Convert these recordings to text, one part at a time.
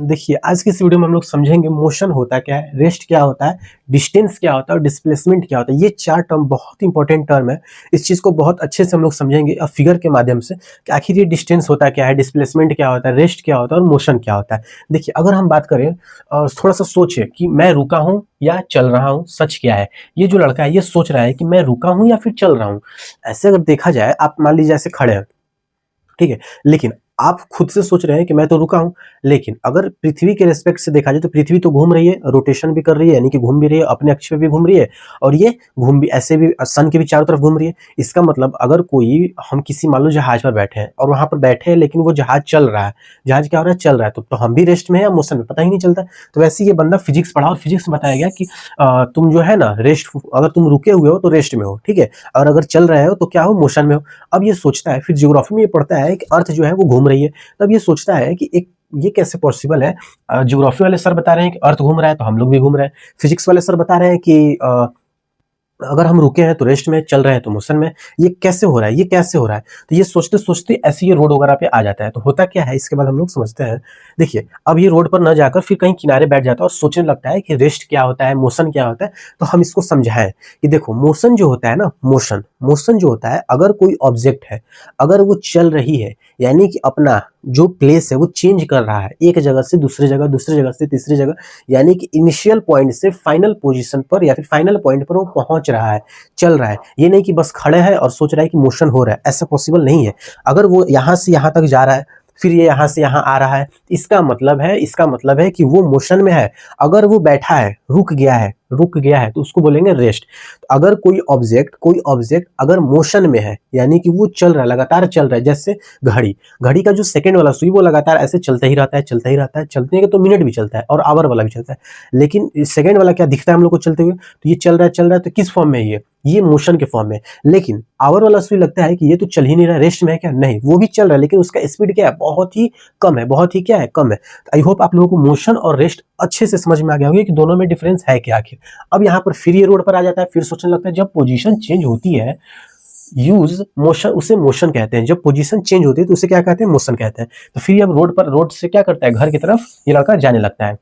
देखिए आज की इस वीडियो में हम लोग समझेंगे मोशन होता क्या है, रेस्ट क्या होता है, डिस्टेंस क्या होता है और डिस्प्लेसमेंट क्या होता है। ये चार टर्म बहुत इंपॉर्टेंट टर्म है। इस चीज़ को बहुत अच्छे से हम लोग समझेंगे अब फिगर के माध्यम से कि आखिर ये डिस्टेंस होता क्या है, डिस्प्लेसमेंट क्या होता है, रेस्ट क्या होता है और मोशन क्या होता है। देखिए अगर हम बात करें थोड़ा सा सोचिए कि मैं रुका हूँ या चल रहा हूँ, सच क्या है। ये जो लड़का है ये सोच रहा है कि मैं रुका हूँ या फिर चल रहा हूँ। ऐसे अगर देखा जाए, आप मान लीजिए ऐसे खड़े हैं, ठीक है, लेकिन आप खुद से सोच रहे हैं कि मैं तो रुका हूं, लेकिन अगर पृथ्वी के रिस्पेक्ट से देखा जाए तो पृथ्वी तो घूम रही है, रोटेशन भी कर रही है, यानी कि घूम भी रही है, अपने अक्ष पे भी घूम रही है और ये घूम भी ऐसे भी सन के भी चारों तरफ घूम रही है। इसका मतलब अगर कोई हम किसी मान लो जहाज पर बैठे हैं और वहां पर बैठे हैं लेकिन वो जहाज चल रहा है, जहाज क्या हो रहा है, चल रहा है, तो हम भी रेस्ट में है या मोशन में, पता ही नहीं चलता। तो वैसे ये बंदा फिजिक्स पढ़ा और फिजिक्स में बताया गया कि तुम जो है ना रेस्ट, अगर तुम रुके हुए हो तो रेस्ट में हो, ठीक है, और अगर चल रहे हो तो क्या हो, मोशन में हो। अब ये सोचता है, फिर ज्योग्राफी में ये पढ़ता है कि अर्थ जो है वो घूम रही है। तब ये सोचता है कि एक ये कैसे पॉसिबल है। ज्योग्राफी वाले सर बता रहे हैं कि अर्थ घूम रहा है तो हम लोग भी घूम रहे हैं। फिजिक्स वाले सर बता रहे हैं कि अगर हम रुके हैं तो रेस्ट में, चल रहे हैं तो मोशन में। ये कैसे हो रहा है, ये कैसे हो रहा है। तो ये सोचते सोचते ऐसे ये रोड वगैरह पे आ जाता है। तो होता क्या है इसके बाद हम लोग समझते हैं। देखिए अब ये रोड पर न जाकर फिर कहीं किनारे बैठ जाता है और सोचने लगता है कि रेस्ट क्या होता है, मोशन क्या होता है। तो हम इसको समझाएं कि देखो मोशन जो होता है ना, मोशन जो होता है, अगर कोई ऑब्जेक्ट है, अगर वो चल रही है, यानी कि अपना जो प्लेस है वो चेंज कर रहा है, एक जगह से दूसरी जगह, दूसरी जगह से तीसरी जगह, यानी कि इनिशियल पॉइंट से फाइनल पोजीशन पर या फिर फाइनल पॉइंट पर वो पहुंच रहा है, चल रहा है। ये नहीं कि बस खड़े हैं और सोच रहा है कि मोशन हो रहा है, ऐसा पॉसिबल नहीं है। अगर वो यहां से यहां तक जा रहा है, फिर ये यहां से यहां आ रहा है, इसका मतलब है कि वो मोशन में है। अगर वो बैठा है, रुक गया है तो उसको बोलेंगे रेस्ट। तो अगर कोई ऑब्जेक्ट अगर मोशन में है, यानी कि वो चल रहा है, लगातार चल रहा है, जैसे घड़ी घड़ी का जो सेकंड वाला सुई वो लगातार ऐसे चलता ही रहता है, चलते हैं तो मिनट भी चलता है और आवर वाला भी चलता है। लेकिन सेकंड वाला क्या दिखता है हम लोग को चलते हुए, तो ये चल रहा है तो किस फॉर्म में है, ये मोशन के फॉर्म में। लेकिन आवर वाला सुई लगता है कि ये तो चल ही नहीं रहा, रेस्ट में है क्या, नहीं, वो भी चल रहा है लेकिन उसका स्पीड क्या है, बहुत ही कम है, बहुत ही क्या है, कम है। आई होप आप लोगों को मोशन और रेस्ट अच्छे से समझ में आ गया होगा कि दोनों में डिफरेंस है क्या आखिर। अब यहाँ पर फिर ये रोड पर आ जाता है, फिर सोचने लगता है जब पोजीशन चेंज होती है, यूज मोशन, उसे मोशन कहते हैं। जब पोजीशन चेंज होती है तो उसे क्या कहते हैं, मोशन कहते हैं। तो फिर अब रोड से क्या करता है, घर की तरफ ये लड़का जाने लगता है,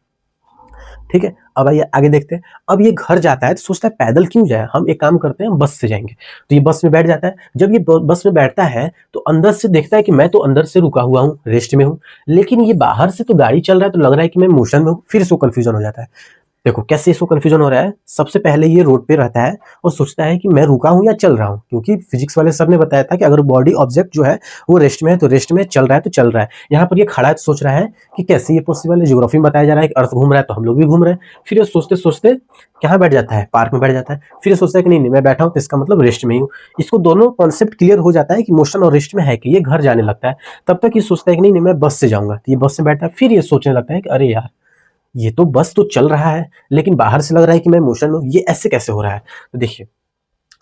ठीक है। अब आइए आगे देखते हैं। अब ये घर जाता है तो सोचता है पैदल क्यों जाए, हम एक काम करते हैं, बस से जाएंगे। तो ये बस में बैठ जाता है। जब ये बस में बैठता है तो अंदर से देखता है कि मैं तो अंदर से रुका हुआ हूँ, रेस्ट में हूँ, लेकिन ये बाहर से तो गाड़ी चल रहा है तो लग रहा है कि मैं मोशन में हूँ। फिर इसको कंफ्यूजन हो जाता है। देखो कैसे इसको कंफ्यूजन हो रहा है। सबसे पहले ये रोड पे रहता है और सोचता है कि मैं रुका हूं या चल रहा हूं, क्योंकि फिजिक्स वाले सर ने बताया था कि अगर बॉडी ऑब्जेक्ट जो है वो रेस्ट में है तो रेस्ट में, चल रहा है तो चल रहा है। यहाँ पर ये खड़ा है तो सोच रहा है कि कैसे ये पॉसिबल है। ज्योग्राफी में बताया जा रहा है कि अर्थ घूम रहा है तो हम लोग भी घूम रहे हैं। फिर ये सोचते सोचते कहाँ बैठ जाता है, पार्क में बैठ जाता है। फिर ये सोचता है कि नहीं मैं बैठा हूँ तो इसका मतलब रेस्ट में ही हूँ। इसको दोनों कॉन्सेप्ट क्लियर हो जाता है कि मोशन और रेस्ट में है कि ये घर जाने लगता है। तब तक ये सोचता है कि नहीं मैं बस से जाऊंगा, तो ये बस से बैठता है। फिर ये सोचने लगता है कि अरे यार, ये तो बस तो चल रहा है लेकिन बाहर से लग रहा है कि मैं मोशन में हूं, ये ऐसे कैसे हो रहा है। तो देखिए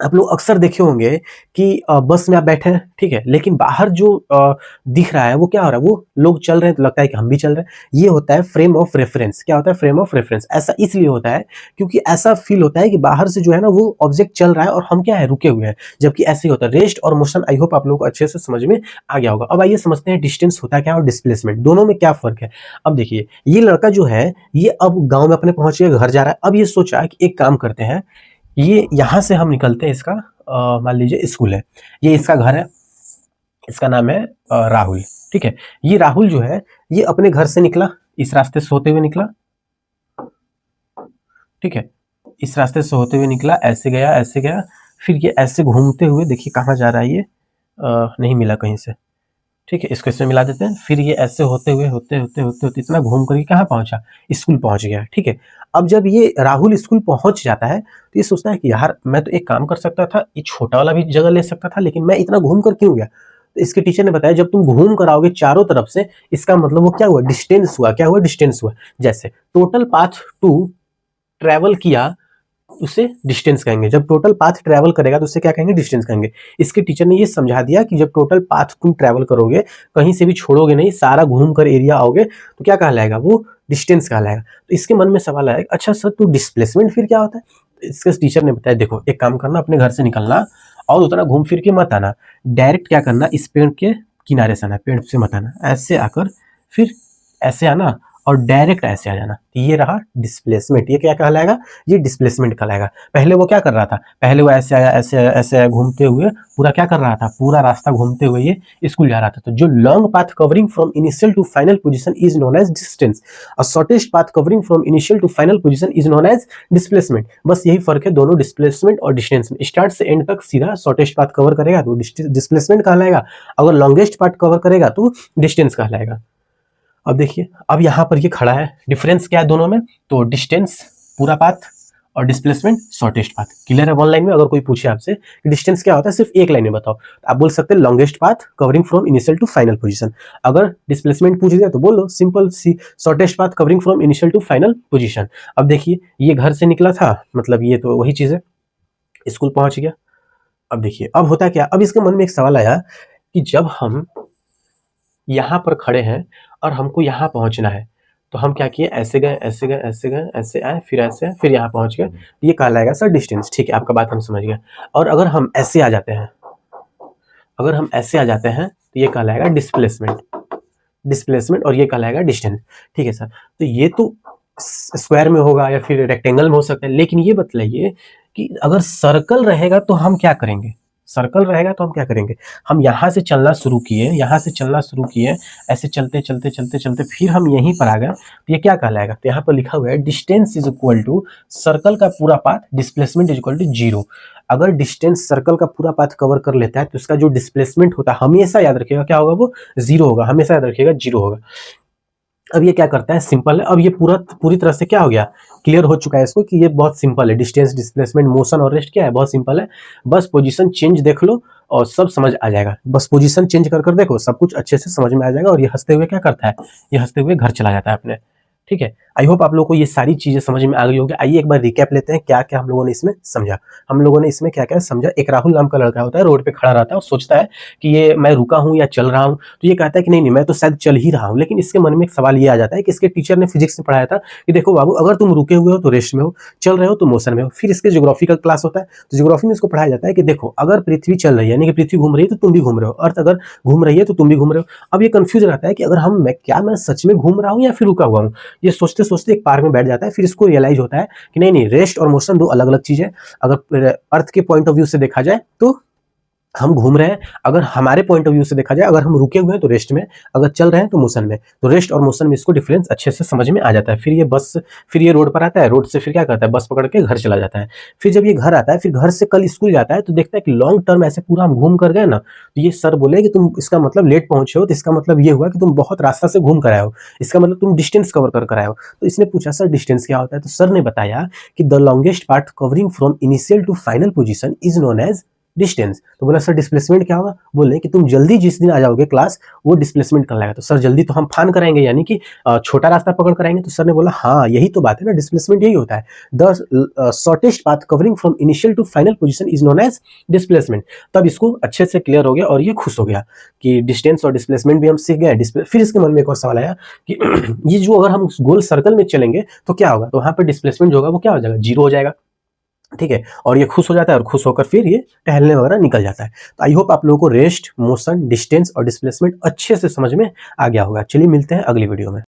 आप लोग अक्सर देखे होंगे कि बस में आप बैठे हैं, ठीक है, लेकिन बाहर जो दिख रहा है वो क्या हो रहा है, वो लोग चल रहे हैं तो लगता है कि हम भी चल रहे हैं। ये होता है फ्रेम ऑफ रेफरेंस। क्या होता है, फ्रेम ऑफ रेफरेंस। ऐसा इसलिए होता है क्योंकि ऐसा फील होता है कि बाहर से जो है ना वो ऑब्जेक्ट चल रहा है और हम क्या है, रुके हुए हैं, जबकि ऐसे ही होता है रेस्ट और मोशन। आई होप आप लोगों को अच्छे से समझ में आ गया होगा। अब आइए समझते हैं डिस्टेंस होता क्या और डिस्प्लेसमेंट, दोनों में क्या फर्क है। अब देखिए ये लड़का जो है ये अब गाँव में अपने पहुंच गया, घर जा रहा है। अब ये सोचा कि एक काम करते हैं, ये यहाँ से हम निकलते हैं, इसका मान लीजिए स्कूल है, ये इसका घर है, इसका नाम है राहुल, ठीक है। ये राहुल जो है ये अपने घर से निकला, इस रास्ते से होते हुए निकला, ठीक है, इस रास्ते से होते हुए निकला, ऐसे गया ऐसे गया, फिर ये ऐसे घूमते हुए, देखिए कहाँ जा रहा है ये, नहीं मिला कहीं से, ठीक है, इसको इसमें मिला देते हैं। फिर ये ऐसे होते हुए होते इतना घूम करके कहाँ पहुंचा, स्कूल पहुंच गया, ठीक है। अब जब ये राहुल स्कूल पहुंच जाता है तो ये सोचता है कि यार मैं तो एक काम कर सकता था, ये छोटा वाला भी जगह ले सकता था, लेकिन मैं इतना घूम कर क्यों गया। तो इसके टीचर ने बताया जब तुम घूम कर आओगे चारों तरफ से, इसका मतलब वो क्या हुआ, डिस्टेंस हुआ। क्या हुआ, डिस्टेंस हुआ। जैसे टोटल पाथ टू ट्रेवल किया उसे डिस्टेंस कहेंगे। जब टोटल पाथ ट्रैवल करेगा तो उसे क्या कहेंगे, डिस्टेंस कहेंगे। इसके टीचर ने ये समझा दिया कि जब टोटल पाथ तुम ट्रैवल करोगे, कहीं से भी छोड़ोगे नहीं, सारा घूम कर एरिया आओगे, तो क्या कहलाएगा, वो डिस्टेंस कहलाएगा। तो इसके मन में सवाल आया, अच्छा सर तो डिस्प्लेसमेंट फिर क्या होता है। तो इसके टीचर ने बताया देखो एक काम करना, अपने घर से निकलना और उतना घूम फिर के मत आना, डायरेक्ट क्या करना, इस पेड़ के किनारे से आना, पेड़ से मत आना, ऐसे आकर फिर ऐसे आना और डायरेक्ट ऐसे आ जाना, तो ये रहा डिस्प्लेसमेंट। ये क्या कहलाएगा? ये डिस्प्लेसमेंट कहलाएगा। पहले वो क्या कर रहा था? पहले वो ऐसे आया, ऐसे आया, ऐसे आया, घूमते हुए पूरा क्या कर रहा था? पूरा रास्ता घूमते हुए ये स्कूल जा रहा था। तो जो long path covering from initial to final position is known as distance, और shortest path covering from initial to final position is known as displacement. बस यही फर्क है दोनों डिस्प्लेसमेंट और डिस्टेंस में। स्टार्ट से एंड तक सीधा शॉर्टेस्ट पाथ कवर करेगा तो डिस्प्लेसमेंट कहलाएगा, अगर लॉन्गेस्ट पाथ कवर करेगा तो डिस्टेंस कहलाएगा। अब देखिए, अब यहाँ पर ये खड़ा है, डिफरेंस क्या है दोनों में? तो डिस्टेंस पूरा पाथ और डिस्प्लेसमेंट शॉर्टेस्ट पाथ। क्लियर है? वन लाइन में अगर कोई पूछे आपसे कि डिस्टेंस क्या होता है, सिर्फ एक लाइन में बताओ, तो आप बोल सकते हैं longest path covering from initial to final position. अगर डिस्प्लेसमेंट पूछ दिया तो बोलो सिंपल सी shortest path covering from initial to final position. अब देखिए, ये घर से निकला था, मतलब ये तो वही चीज है, स्कूल पहुंच गया। अब देखिए, अब होता क्या? अब इसके मन में एक सवाल आया कि जब हम यहाँ पर खड़े हैं और हमको यहाँ पहुँचना है, तो हम क्या किए? ऐसे गए, ऐसे गए, ऐसे गए, ऐसे आए, फिर ऐसे आए, फिर यहाँ पहुँच गए। ये कहलाएगा सर डिस्टेंस। ठीक है, आपका बात हम समझ गए। और अगर हम ऐसे आ जाते हैं, अगर हम ऐसे आ जाते हैं तो ये कहलाएगा डिस्प्लेसमेंट, डिस्प्लेसमेंट, और ये कहलाएगा डिस्टेंस। ठीक है सर, तो ये तो स्क्वायर में होगा या फिर रेक्टेंगल में हो सकता है, लेकिन ये बतलाइए कि अगर सर्कल रहेगा तो हम क्या करेंगे? सर्कल रहेगा तो हम क्या करेंगे? हम यहाँ से चलना शुरू किए, यहाँ से चलना शुरू किए, ऐसे चलते चलते चलते चलते फिर हम यहीं पर आ गए, तो ये क्या कहलाएगा? तो यहाँ पर लिखा हुआ है distance is equal to circle का पूरा path, displacement is equal to 0। अगर डिस्टेंस सर्कल का पूरा पाथ कवर कर लेता है तो इसका जो डिस्प्लेसमेंट होता है, हमेशा याद रखिएगा क्या होगा? वो 0 होगा, हमेशा याद रखिएगा 0 होगा। अब ये क्या करता है? सिंपल है। अब ये पूरी तरह से क्या हो गया? क्लियर हो चुका है इसको कि ये बहुत सिंपल है। डिस्टेंस, डिस्प्लेसमेंट, मोशन और रेस्ट क्या है? बहुत सिंपल है। बस पोजीशन चेंज देख लो और सब समझ आ जाएगा। बस पोजीशन चेंज कर देखो, सब कुछ अच्छे से समझ में आ जाएगा। और ये हंसते हुए क्या करता है? ये हंसते हुए घर चला जाता है अपने। ठीक है, आई होप आप लोगों को ये सारी चीजें समझ में आ गई होगी। आइए एक बार रिकैप लेते हैं क्या क्या हम लोगों ने इसमें समझा। हम लोगों ने इसमें क्या क्या समझा? एक राहुल नाम का लड़का होता है, रोड पे खड़ा रहता है और सोचता है कि ये मैं रुका हूँ या चल रहा हूँ, तो ये कहता है कि नहीं नहीं मैं तो शायद चल ही रहा हूँ। लेकिन इसके मन में एक सवाल ये आ जाता है कि इसके टीचर ने फिजिक्स में पढ़ाया था कि देखो बाबू, अगर तुम रुके हुए हो तो रेस्ट में हो, चल रहे हो तो मोशन में हो। फिर इसके ज्योग्राफी का क्लास होता है, तो ज्योग्राफी में इसको पढ़ाया जाता है कि देखो अगर पृथ्वी चल रही है, यानी कि पृथ्वी घूम रही है, तो तुम भी घूम रहे हो, अर्थ अगर घूम रही है तो तुम भी घूम रहे हो। अब ये कंफ्यूज रहता है कि अगर मैं सच में घूम रहा हूँ या फिर रुका हुआ हूँ। ये सोचते सोचते एक पार्क में बैठ जाता है। फिर इसको रियलाइज होता है कि नहीं नहीं, रेस्ट और मोशन दो अलग अलग चीज है। अगर अर्थ के पॉइंट ऑफ व्यू से देखा जाए तो हम घूम रहे हैं, अगर हमारे पॉइंट ऑफ व्यू से देखा जाए, अगर हम रुके हुए हैं तो रेस्ट में, अगर चल रहे हैं तो मोशन में। तो रेस्ट और मोशन में इसको डिफरेंस अच्छे से समझ में आ जाता है। फिर ये रोड पर आता है, रोड से फिर क्या करता है? बस पकड़ के घर चला जाता है। फिर जब ये घर आता है, फिर घर से कल स्कूल जाता है, तो देखता है कि लॉन्ग टर्म ऐसे पूरा हम घूम कर गए ना, तो ये सर बोले कि तुम इसका मतलब लेट पहुंचे हो, तो इसका मतलब ये हुआ कि तुम बहुत रास्ता से घूम कर आए हो, इसका मतलब तुम डिस्टेंस कवर कर आए हो। तो इसने पूछा सर डिस्टेंस क्या होता है? तो सर ने बताया कि the longest part covering from initial to final position is known as distance. तो बोला सर डिस्प्लेसमेंट क्या होगा? बोले कि तुम जल्दी जिस दिन आ जाओगे क्लास, वो डिस्प्लेसमेंट कर लाएगा। तो सर जल्दी तो हम फान कराएंगे, यानी कि छोटा रास्ता पकड़ कराएंगे। तो सर ने बोला हाँ यही तो बात है ना, डिस्प्लेसमेंट यही होता है। The shortest path covering from initial to final position is known as displacement. तब इसको अच्छे से क्लियर हो गया और ये खुश हो गया कि डिस्टेंस और डिस्प्लेसमेंट भी हम सीख गए। फिर इसके मन में एक और सवाल आया कि ये जो अगर हम गोल सर्कल में चलेंगे तो क्या होगा? तो वहां पर डिस्प्लेसमेंट जो होगा वो क्या हो जाएगा? 0 हो जाएगा। ठीक है, और ये खुश हो जाता है और खुश होकर फिर ये टहलने वगैरह निकल जाता है। तो आई होप आप लोगों को रेस्ट, मोशन, डिस्टेंस और डिस्प्लेसमेंट अच्छे से समझ में आ गया होगा। चलिए मिलते हैं अगली वीडियो में।